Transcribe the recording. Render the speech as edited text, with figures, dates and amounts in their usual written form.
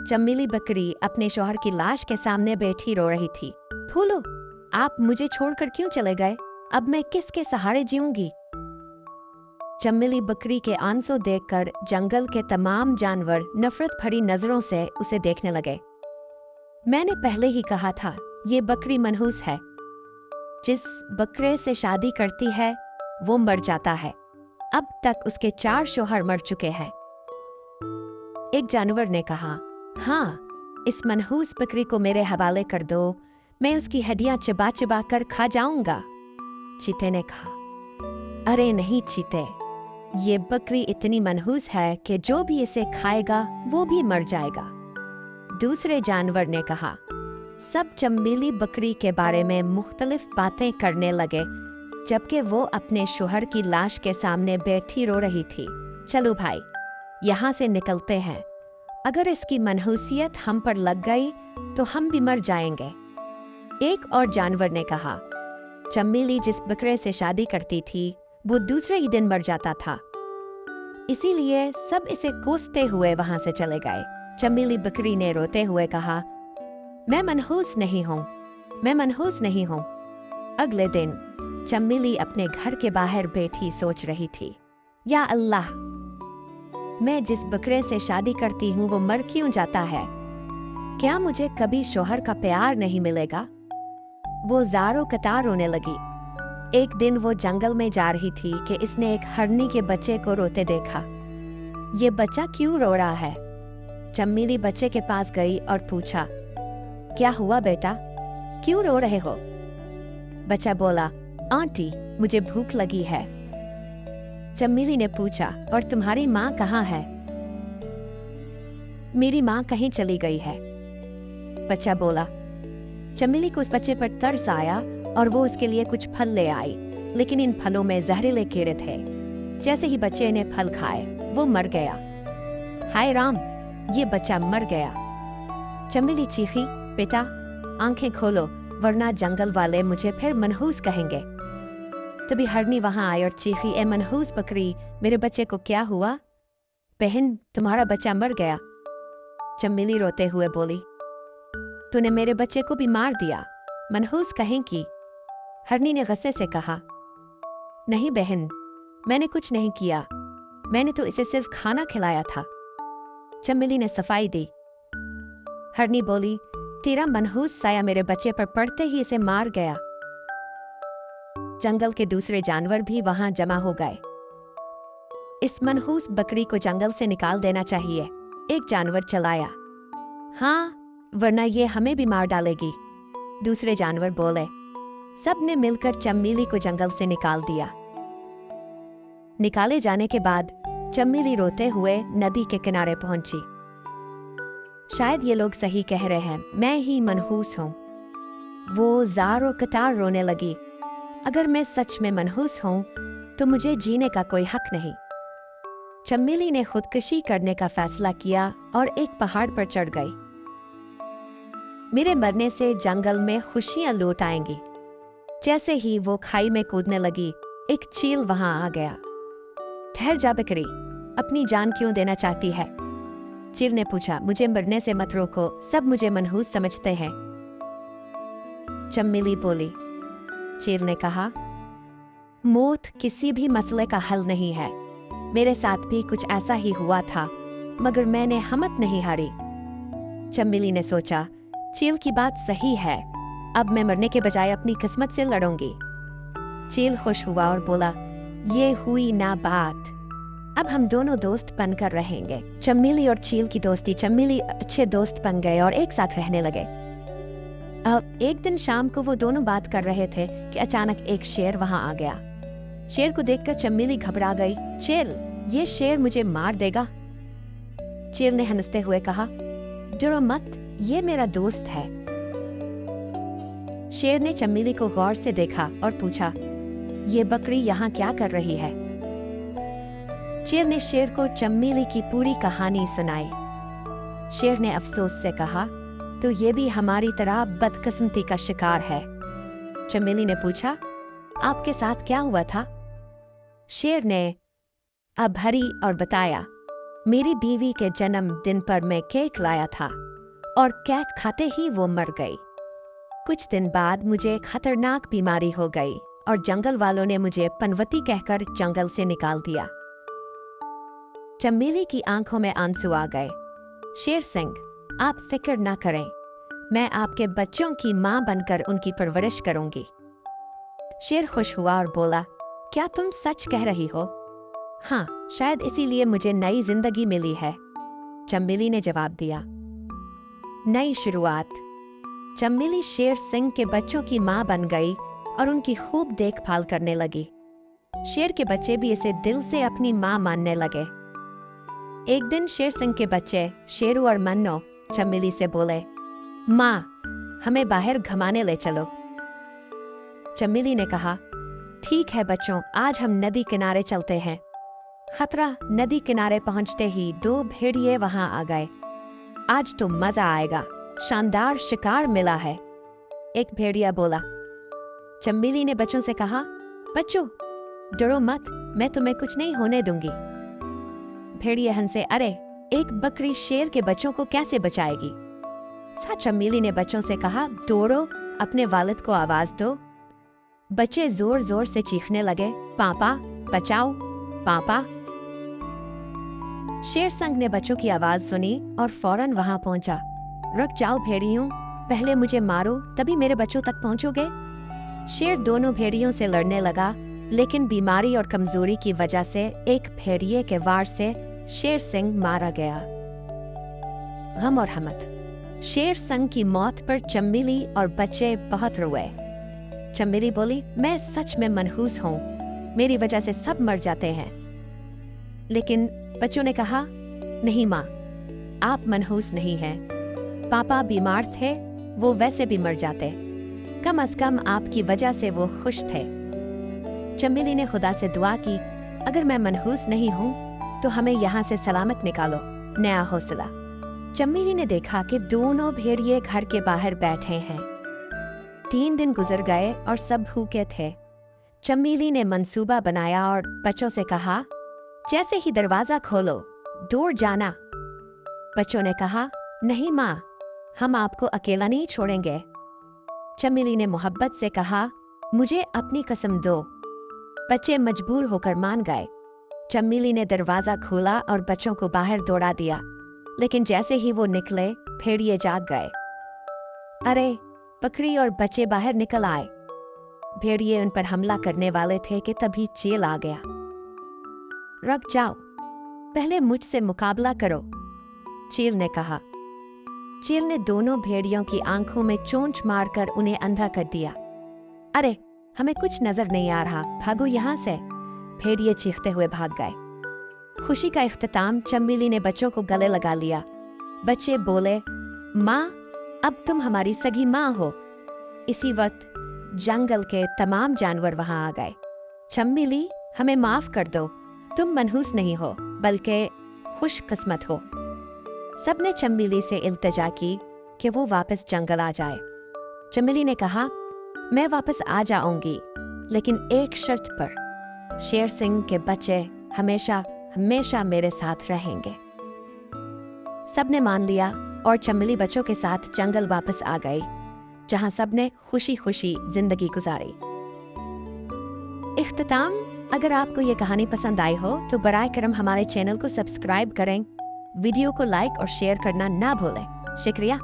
चमेली बकरी अपने शौहर की लाश के सामने बैठी रो रही थी। फूलो, आप मुझे छोड़कर क्यों चले गए? अब मैं किसके सहारे जीऊंगी? चमेली बकरी के आंसू देखकर जंगल के तमाम जानवर नफरत भरी नजरों से उसे देखने लगे। मैंने पहले ही कहा था, ये बकरी मनहूस है। जिस बकरे से शादी करती है वो मर जाता है। अब तक उसके 4 शौहर मर चुके हैं। एक जानवर ने कहा, हाँ, इस मनहूस बकरी को मेरे हवाले कर दो, मैं उसकी हड्डियां चबा चबा कर खा जाऊंगा। चीते ने कहा, अरे नहीं चीते, ये बकरी इतनी मनहूस है कि जो भी इसे खाएगा वो भी मर जाएगा। दूसरे जानवर ने कहा। सब चमेली बकरी के बारे में मुख्तलिफ बातें करने लगे, जबकि वो अपने शौहर की लाश के सामने बैठी रो रही थी। चलो भाई, यहाँ से निकलते हैं। अगर इसकी मनहूसियत हम पर लग गई तो हम भी मर जाएंगे। एक और जानवर ने कहा, चमेली जिस बकरे से शादी करती थी वो दूसरे ही दिन मर जाता था, इसीलिए सब इसे कोसते हुए वहां से चले गए। चमेली बकरी ने रोते हुए कहा, मैं मनहूस नहीं हूँ, मैं मनहूस नहीं हूँ। अगले दिन चमेली अपने घर के बाहर बैठी सोच रही थी, या अल्लाह, मैं जिस बकरे से शादी करती हूँ वो मर क्यों जाता है? क्या मुझे कभी शौहर का प्यार नहीं मिलेगा? वो ज़ारो कतार रोने लगी। एक दिन वो जंगल में जा रही थी कि इसने एक हरनी के बच्चे को रोते देखा। ये बच्चा क्यों रो रहा है? चमेली बच्चे के पास गई और पूछा, क्या हुआ बेटा, क्यों रो रहे हो? बच्चा बोला, आंटी, मुझे भूख लगी है। चमेली ने पूछा, और तुम्हारी माँ कहाँ है? मेरी माँ कहीं चली गई है। बच्चा बोला। चमेली को उस बच्चे पर तरस आया और वो उसके लिए कुछ फल ले आई, लेकिन इन फलों में जहरीले कीड़े थे। जैसे ही बच्चे ने फल खाए वो मर गया। हाय राम, ये बच्चा मर गया। चमेली चीखी, बेटा आंखें खोलो, वरना जंगल वाले मुझे फिर मनहूस कहेंगे। तभी हरनी वहां आई और चीखी, ए मनहूस बकरी, मेरे बच्चे को क्या हुआ? बहन, तुम्हारा बच्चा मर गया। चमेली रोते हुए बोली, तूने मेरे बच्चे को भी मार दिया, मनहूस कहेंगी। हरनी ने गुस्से से कहा, नहीं बहन, मैंने कुछ नहीं किया, मैंने तो इसे सिर्फ खाना खिलाया था। चमेली ने सफाई दी। हरनी बोली, तेरा मनहूस साया मेरे बच्चे पर पड़ते ही इसे मार गया। जंगल के दूसरे जानवर भी वहां जमा हो गए। इस मनहूस बकरी को जंगल से निकाल देना चाहिए, एक जानवर चलाया। हाँ, वरना ये हमें भी मार डालेगी, दूसरे जानवर बोले। सब ने मिलकर चमेली को जंगल से निकाल दिया। निकाले जाने के बाद चमेली रोते हुए नदी के किनारे पहुंची। शायद ये लोग सही कह रहे हैं, मैं ही मनहूस हूं। वो ज़ारो कतार रोने लगी। अगर मैं सच में मनहूस हूं तो मुझे जीने का कोई हक नहीं। चमेली ने खुदकुशी करने का फैसला किया और एक पहाड़ पर चढ़ गई। मेरे मरने से जंगल में खुशियां लौट आएंगी। जैसे ही वो खाई में कूदने लगी, एक चील वहां आ गया। ठहर जा बकरी, अपनी जान क्यों देना चाहती है? चील ने पूछा, मुझे मरने से मत रोको, सब मुझे मनहूस समझते हैं। चमेली बोली। चील ने कहा, मौत किसी भी मसले का हल नहीं है। मेरे साथ भी कुछ ऐसा ही हुआ था, मगर मैंने हिम्मत नहीं हारी। चमेली ने सोचा, चील की बात सही है, अब मैं मरने के बजाय अपनी किस्मत से लड़ूंगी। चील खुश हुआ और बोला, ये हुई ना बात, अब हम दोनों दोस्त बनकर रहेंगे। चमेली और चील की दोस्ती, चमेली अच्छे दोस्त बन गए और एक साथ रहने लगे। अब एक दिन शाम को वो दोनों बात कर रहे थे कि अचानक एक शेर वहां आ गया। शेर को देखकर चमेली घबरा गई। चील, ये शेर मुझे मार देगा। चील ने हंसते हुए कहा, डरो मत, ये मेरा दोस्त है। शेर ने चमेली को गौर से देखा और पूछा, ये बकरी यहाँ क्या कर रही है? शेर ने शेर को चमेली की पूरी कहानी सुनाई। शेर ने अफसोस से कहा, तो ये भी हमारी तरह बदकिस्मती का शिकार है। चमेली ने पूछा, आपके साथ क्या हुआ था? शेर ने अब भरी और बताया, मेरी बीवी के जन्मदिन पर मैं केक लाया था और केक खाते ही वो मर गई। कुछ दिन बाद मुझे एक खतरनाक बीमारी हो गई और जंगल वालों ने मुझे पनवती कहकर जंगल से निकाल दिया। चमेली की आंखों में आंसू आ गए। शेर सिंह, आप फिक्र ना करें, मैं आपके बच्चों की मां बनकर उनकी परवरिश करूंगी। शेर खुश हुआ और बोला, क्या तुम सच कह रही हो? हाँ, शायद इसीलिए मुझे नई जिंदगी मिली है, चमेली ने जवाब दिया। नई शुरुआत। चमेली शेर सिंह के बच्चों की मां बन गई और उनकी खूब देखभाल करने लगी। शेर के बच्चे भी इसे दिल से अपनी मां मानने लगे। एक दिन शेर सिंह के बच्चे शेरू और मन्नो चमेली से बोले, मां, हमें बाहर घुमाने ले चलो। चमेली ने कहा, ठीक है बच्चों, आज हम नदी किनारे चलते हैं। खतरा नदी किनारे पहुंचते ही 2 भेड़िए वहां आ गए। आज तो मजा आएगा, शानदार शिकार मिला है, एक भेड़िया बोला। चमेली ने बच्चों से कहा, बच्चों डरो मत, मैं तुम्हें कुछ नहीं होने दूंगी। भेड़िए हंसे, अरे एक बकरी शेर के बच्चों को कैसे बचाएगी? साथ चमेली ने बच्चों से कहा, दौड़ो, अपने वालिद को आवाज दो। बच्चे जोर जोर से चीखने लगे, पापा बचाओ, पापा। शेर सिंह ने बच्चों की आवाज सुनी और फौरन वहां पहुंचा। रुक जाओ भेड़ियों, पहले मुझे मारो, तभी मेरे बच्चों तक पहुंचोगे। शेर दोनों भेड़ियों से लड़ने लगा, लेकिन बीमारी और कमजोरी की वजह से एक भेड़िए के वार से शेर सिंह मारा गया। गम और रहमत। शेर सिंह की मौत पर चमेली और बच्चे बहुत रोए। चमेली बोली, मैं सच में मनहूस हूँ, मेरी वजह से सब मर जाते हैं। लेकिन बच्चों ने कहा, नहीं माँ, आप मनहूस नहीं हैं। पापा बीमार थे, वो वैसे भी मर जाते, कम से कम आपकी वजह से वो खुश थे। चमेली ने खुदा से दुआ की, अगर मैं मनहूस नहीं हूँ तो हमें यहाँ से सलामत निकालो, नया हौसला। चमेली ने देखा कि दोनों भेड़िए घर के बाहर बैठे हैं। 3 दिन गुजर गए और सब भूखे थे। चमेली ने मंसूबा बनाया और बच्चों से कहा, जैसे ही दरवाजा खोलो दौड़ जाना। बच्चों ने कहा, नहीं माँ, हम आपको अकेला नहीं छोड़ेंगे। चमेली ने मोहब्बत से कहा, मुझे अपनी कसम दो। बच्चे मजबूर होकर मान गए। चमेली ने दरवाजा खोला और बच्चों को बाहर दौड़ा दिया, लेकिन जैसे ही वो निकले भेड़िए जाग गए। अरे, बकरी और बच्चे बाहर निकल आए। भेड़िए उन पर हमला करने वाले थे कि तभी चील आ गया। रुक जाओ, पहले मुझसे मुकाबला करो, चील ने कहा। चील ने दोनों भेड़ियों की आंखों में चोंच मारकर उन्हें अंधा कर दिया। अरे, हमें कुछ नजर नहीं आ रहा, भागो यहाँ से। भेड़िए चीखते हुए भाग गए। खुशी का इख्तिताम चमेली ने बच्चों को गले लगा लिया। बच्चे बोले, माँ, अब तुम हमारी सगी माँ हो। इसी वक्त जंगल के तमाम जानवर वहां आ गए। चमेली, हमें माफ कर दो, तुम मनहूस नहीं हो बल्कि खुशकिस्मत हो। सबने चमेली से इल्तिजा की कि वो वापस जंगल आ जाए। चमेली ने कहा, मैं वापस आ जाऊंगी, लेकिन एक शर्त पर, शेर सिंह के बच्चे हमेशा हमेशा मेरे साथ रहेंगे। सबने मान लिया और चमेली बच्चों के साथ जंगल वापस आ गई, जहां सबने खुशी खुशी जिंदगी गुजारी। इख्तिताम। अगर आपको ये कहानी पसंद आई हो तो बराए करम हमारे चैनल को सब्सक्राइब करें, वीडियो को लाइक और शेयर करना ना भूलें। शुक्रिया।